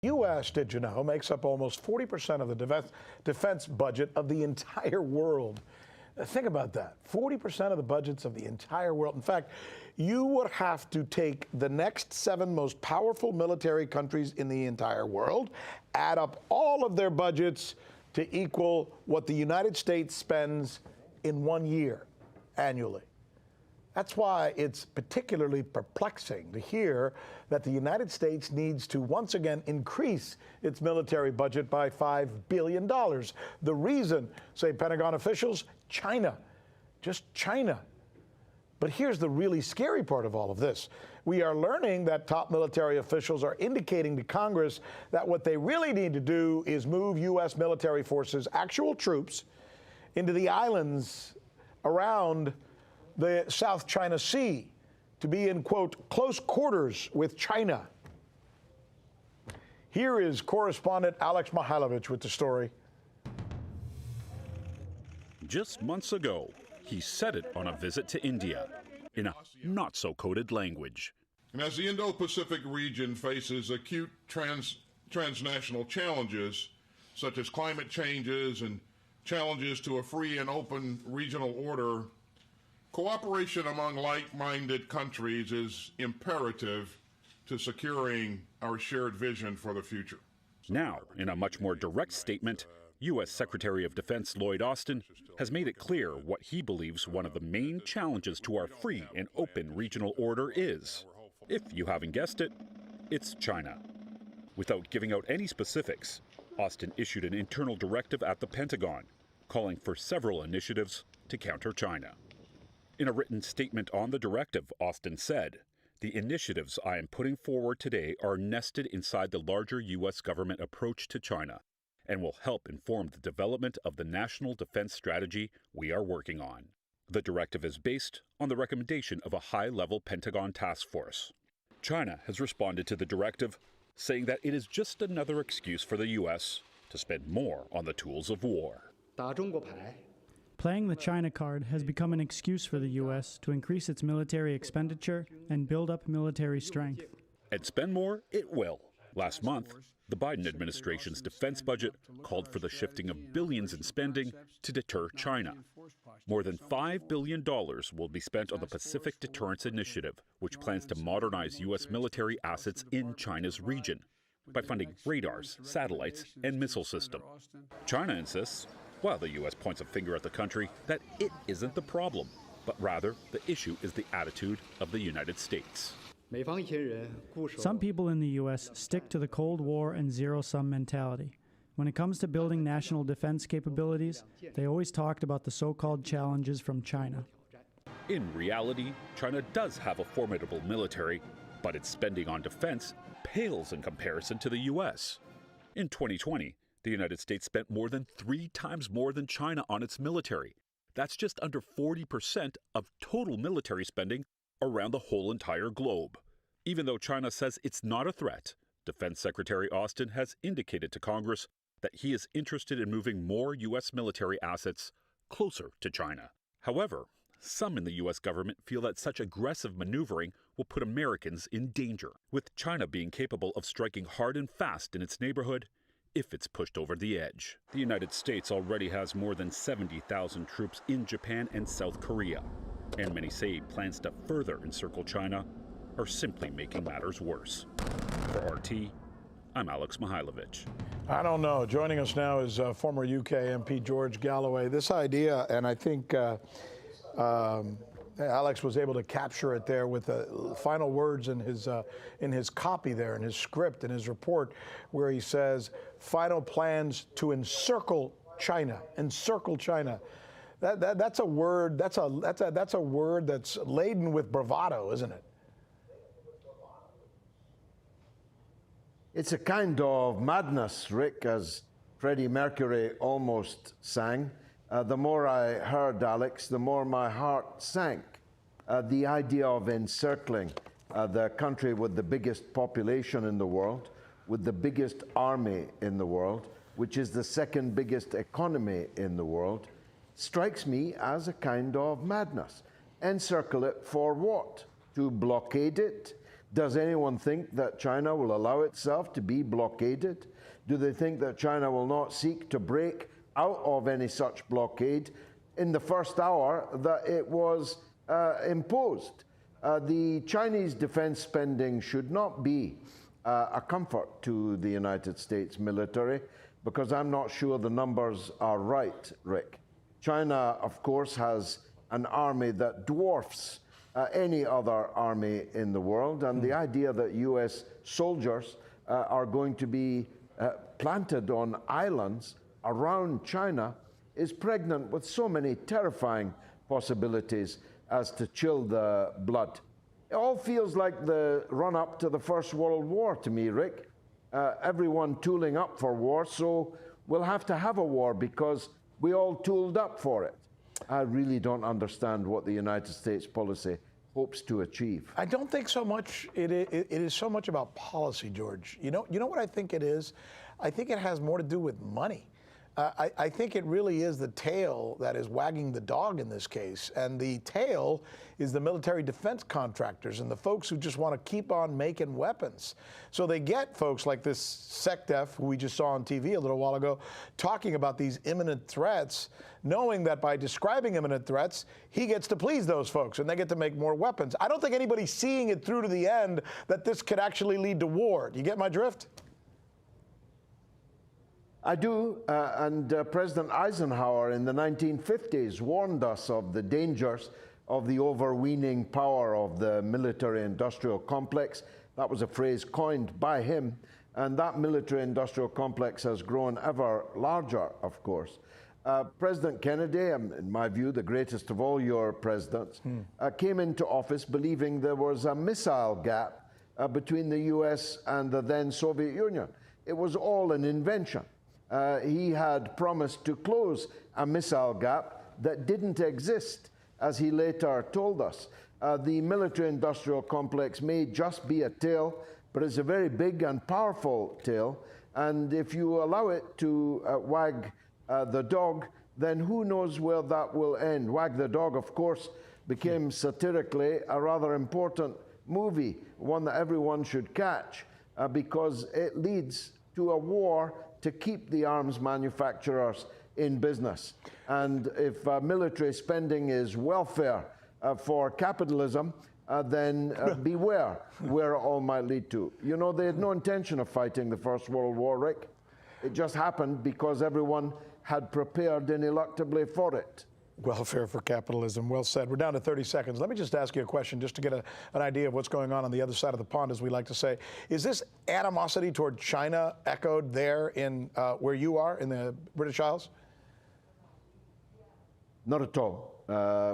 U.S., did you know, makes up almost 40% of the defense budget of the entire world. Think about that. 40% of the budgets of the entire world. In fact, you would have to take the next 7 most powerful military countries in the entire world, add up all of their budgets to equal what the United States spends in 1 year annually. That's why it's particularly perplexing to hear that the United States needs to once again increase its military budget by $5 billion. The reason, say Pentagon officials, China, just China. But here's the really scary part of all of this. We are learning that top military officials are indicating to Congress that what they really need to do is move U.S. military forces, actual troops, into the islands around the South China Sea to be in, quote, close quarters with China. Here is correspondent Alex Mihailovich with the story. Just months ago, he said it on a visit to India in a not-so-coded language. And as the Indo-Pacific region faces acute transnational challenges, such as climate changes and challenges to a free and open regional order, cooperation among like-minded countries is imperative to securing our shared vision for the future. Now, in a much more direct statement, U.S. Secretary of Defense Lloyd Austin has made it clear what he believes one of the main challenges to our free and open regional order is. If you haven't guessed it, it's China. Without giving out any specifics, Austin issued an internal directive at the Pentagon, calling for several initiatives to counter China. In a written statement on the directive, Austin said, "The initiatives I am putting forward today are nested inside the larger U.S. government approach to China and will help inform the development of the national defense strategy we are working on." The directive is based on the recommendation of a high-level Pentagon task force. China has responded to the directive, saying that it is just another excuse for the U.S. to spend more on the tools of war. Playing the China card has become an excuse for the U.S. to increase its military expenditure and build up military strength. And spend more it will. Last month, the Biden administration's defense budget called for the shifting of billions in spending to deter China. More than $5 billion will be spent on the Pacific Deterrence Initiative, which plans to modernize U.S. military assets in China's region by funding radars, satellites, and missile systems. China insists, while the U.S. points a finger at the country, that it isn't the problem, but rather the issue is the attitude of the United States. Some people in the U.S. stick to the Cold War and zero-sum mentality. When it comes to building national defense capabilities, they always talked about the so-called challenges from China. In reality, China does have a formidable military, but its spending on defense pales in comparison to the U.S. In 2020, the United States spent more than 3 times more than China on its military. That's just under 40% of total military spending around the whole entire globe. Even though China says it's not a threat, Defense Secretary Austin has indicated to Congress that he is interested in moving more U.S. military assets closer to China. However, some in the U.S. government feel that such aggressive maneuvering will put Americans in danger, with China being capable of striking hard and fast in its neighborhood if it's pushed over the edge. The United States already has more than 70,000 troops in Japan and South Korea, and many say plans to further encircle China are simply making matters worse. For RT, I'm Alex Mihailovich. I don't know. Joining us now is former UK MP George Galloway. This idea, and I think Alex was able to capture it there with the final words in his copy there, in his script, in his report, where he says, final plans to encircle China. Encircle China. That's a word. That's a word that's laden with bravado, isn't it? It's a kind of madness, Rick, as Freddie Mercury almost sang. The more I heard, Alex, the more my heart sank. The idea of encircling the country with the biggest population in the world, with the biggest army in the world, which is the second biggest economy in the world, strikes me as a kind of madness. Encircle it for what? To blockade it? Does anyone think that China will allow itself to be blockaded? Do they think that China will not seek to break out of any such blockade in the first hour that it was imposed? The Chinese defense spending should not be a comfort to the United States military, because I'm not sure the numbers are right, Rick. China, of course, has an army that dwarfs any other army in the world, and the idea that US soldiers are going to be planted on islands around China is pregnant with so many terrifying possibilities as to chill the blood. It all feels like the run-up to the First World War to me, Rick. Everyone tooling up for war, so we'll have to have a war because we all tooled up for it. I really don't understand what the United States policy hopes to achieve. I don't think so much. It is so much about policy, George. You know what I think it is? I think it has more to do with money. I think it really is the tail that is wagging the dog in this case, and the tail is the military defense contractors and the folks who just want to keep on making weapons. So they get folks like this SecDef, who we just saw on TV a little while ago, talking about these imminent threats, knowing that by describing imminent threats, he gets to please those folks and they get to make more weapons. I don't think anybody's seeing it through to the end that this could actually lead to war. Do you get my drift? I do, and President Eisenhower in the 1950s warned us of the dangers of the overweening power of the military-industrial complex. That was a phrase coined by him, and that military-industrial complex has grown ever larger, of course. President Kennedy, in my view, the greatest of all your presidents, came into office believing there was a missile gap between the US and the then Soviet Union. It was all an invention. He had promised to close a missile gap that didn't exist, as he later told us. The military-industrial complex may just be a tail, but it's a very big and powerful tail, and if you allow it to wag the dog, then who knows where that will end. Wag the Dog, of course, became satirically a rather important movie, one that everyone should catch, because it leads to a war to keep the arms manufacturers in business. And if military spending is welfare for capitalism, then beware where it all might lead to. You know, they had no intention of fighting the First World War, Rick. It just happened because everyone had prepared ineluctably for it. Welfare for capitalism. Well said. We're down to 30 seconds. Let me just ask you a question just to get an idea of what's going on the other side of the pond, as we like to say. Is this animosity toward China echoed there in where you are in the British Isles? Not at all.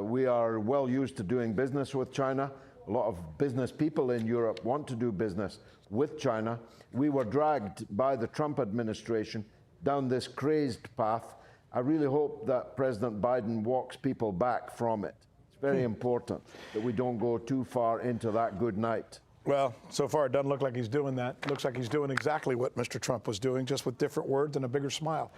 We are well used to doing business with China. A lot of business people in Europe want to do business with China. We were dragged by the Trump administration down this crazed path. I really hope that President Biden walks people back from it. It's very important that we don't go too far into that good night. Well, so far it doesn't look like he's doing that. It looks like he's doing exactly what Mr. Trump was doing, just with different words and a bigger smile.